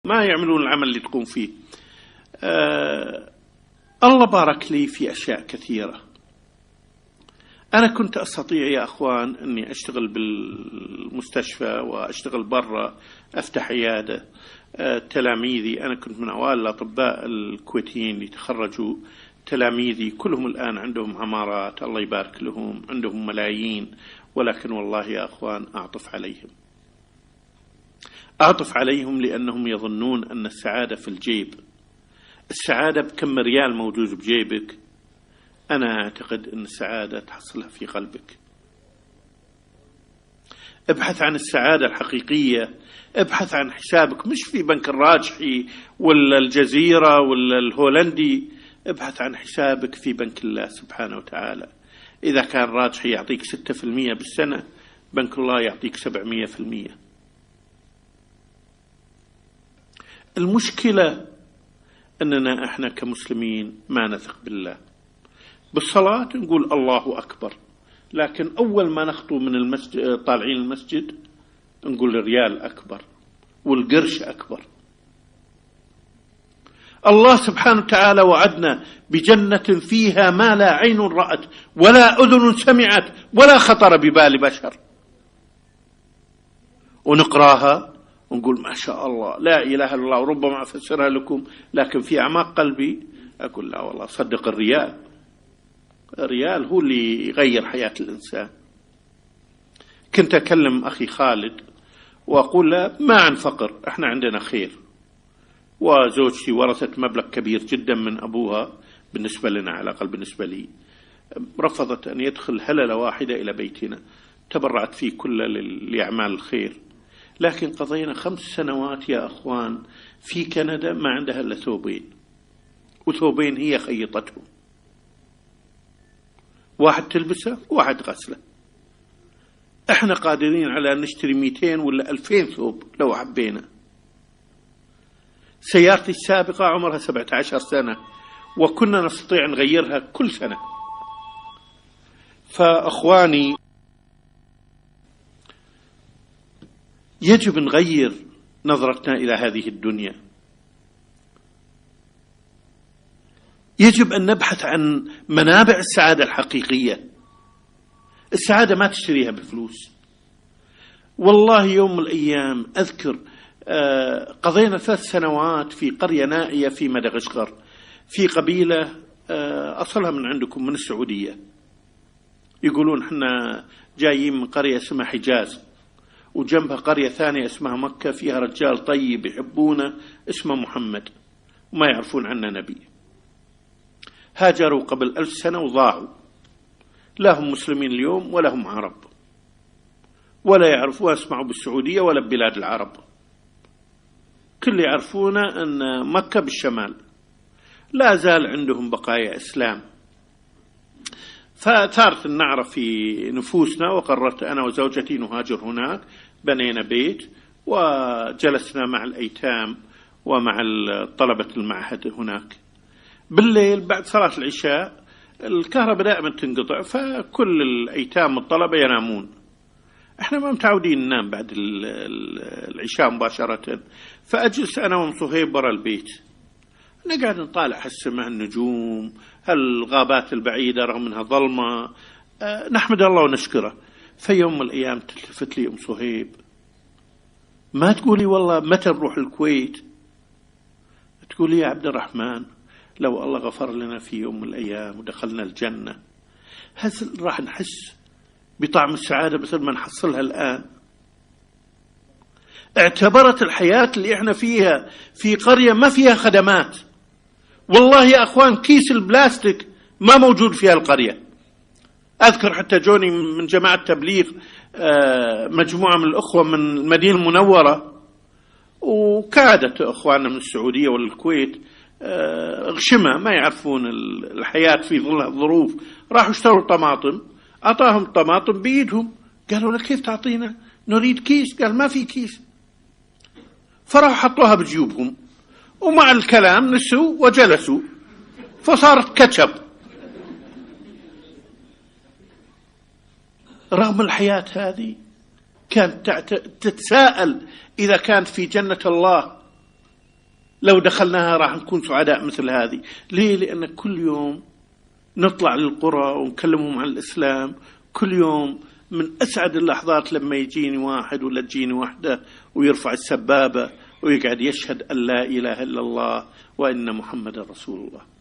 ما يعملون العمل اللي تقوم فيه. الله بارك لي في أشياء كثيرة. أنا كنت أستطيع يا أخوان أني أشتغل بالمستشفى وأشتغل برا، أفتح عيادة. تلاميذي، أنا كنت من أوائل الأطباء الكويتيين اللي تخرجوا، تلاميذي كلهم الآن عندهم عمارات الله يبارك لهم، عندهم ملايين، ولكن والله يا أخوان أعطف عليهم لأنهم يظنون أن السعادة في الجيب. السعادة بكم ريال موجود بجيبك؟ أنا أعتقد أن السعادة تحصلها في قلبك. ابحث عن السعادة الحقيقية، ابحث عن حسابك، مش في بنك الراجحي ولا الجزيرة ولا الهولندي، ابحث عن حسابك في بنك الله سبحانه وتعالى. إذا كان راجحي يعطيك 6% بالسنة، بنك الله يعطيك 700%. المشكلة أننا إحنا كمسلمين ما نثق بالله. بالصلاة نقول الله أكبر، لكن أول ما نخطو من المسجد طالعين المسجد نقول الريال أكبر والقرش أكبر. الله سبحانه وتعالى وعدنا بجنة فيها ما لا عين رأت ولا أذن سمعت ولا خطر ببال بشر، ونقراها ونقول ما شاء الله لا إله إلا الله، وربما أفسرها لكم، لكن في أعماق قلبي أقول لا والله صدق الريال هو اللي يغير حياة الإنسان. كنت أكلم أخي خالد وأقول له ما عن فقر، إحنا عندنا خير، وزوجتي ورثت مبلغ كبير جدا من أبوها، بالنسبة لنا على الأقل بالنسبة لي، رفضت أن يدخل هللة واحدة إلى بيتنا، تبرعت فيه كله لأعمال الخير. لكن قضينا 5 سنوات يا أخوان في كندا ما عندها إلا ثوبين، وثوبين هي خيطتهم، واحد تلبسه وواحد غسله. احنا قادرين على أن نشتري 200 ولا 2000 ثوب لو حبينا. سيارتي السابقة عمرها 17 سنة وكنا نستطيع نغيرها كل سنة. فأخواني يجب نغير نظرتنا إلى هذه الدنيا، يجب أن نبحث عن منابع السعادة الحقيقية. السعادة ما تشتريها بالفلوس. والله يوم من الأيام أذكر قضينا 3 سنوات في قرية نائية في مدغشقر، في قبيلة أصلها من عندكم من السعودية، يقولون احنا جايين من قرية اسمها حجاز، وجنبها قرية ثانية اسمها مكة، فيها رجال طيب يحبونه اسمه محمد وما يعرفون عنه نبي. هاجروا قبل 1000 سنة وضاعوا، لا هم مسلمين اليوم ولا هم عرب، ولا يعرفوا اسمعوا بالسعودية ولا ببلاد العرب. كل يعرفون أن مكة بالشمال لا زال عندهم بقايا إسلام. فثارت النعرة في نفوسنا، وقررت أنا وزوجتي نهاجر هناك. بنينا بيت وجلسنا مع الأيتام ومع طلبة المعهد هناك. بالليل بعد صلاة العشاء الكهرباء دائما تنقطع، فكل الأيتام والطلبة ينامون. احنا ما متعودين ننام بعد العشاء مباشرة، فأجلس أنا ومصهيب برا البيت، نقعد نطالع السماء، النجوم، الغابات البعيدة رغم أنها ظلمة، نحمد الله ونشكره. في يوم من الأيام تلتفت لي أم صهيب، ما تقولي والله متى نروح الكويت، تقولي يا عبد الرحمن لو الله غفر لنا في يوم من الأيام ودخلنا الجنة، هل راح نحس بطعم السعادة مثل ما نحصلها الآن؟ اعتبرت الحياة اللي احنا فيها في قرية ما فيها خدمات. والله يا أخوان كيس البلاستيك ما موجود فيها القرية. أذكر حتى جوني من جماعة تبليغ مجموعة من الأخوة من المدينة المنورة، وكادت أخواننا من السعودية والكويت غشمة ما يعرفون الحياة في ظل الظروف، راحوا اشتروا طماطم، أعطاهم طماطم بيدهم، قالوا له كيف تعطينا؟ نريد كيس. قال ما في كيس. فراحوا حطوها بجيوبهم، ومع الكلام نسوا وجلسوا، فصارت كتشب. رغم الحياة هذه كانت تتساءل إذا كانت في جنة الله لو دخلناها راح نكون سعداء مثل هذه. ليه؟ لأن كل يوم نطلع للقرى ونكلمهم عن الإسلام. كل يوم من أسعد اللحظات لما يجيني واحد ولا تجيني واحدة ويرفع السبابة ويقعد يشهد أن لا إله إلا الله وأن محمد رسول الله.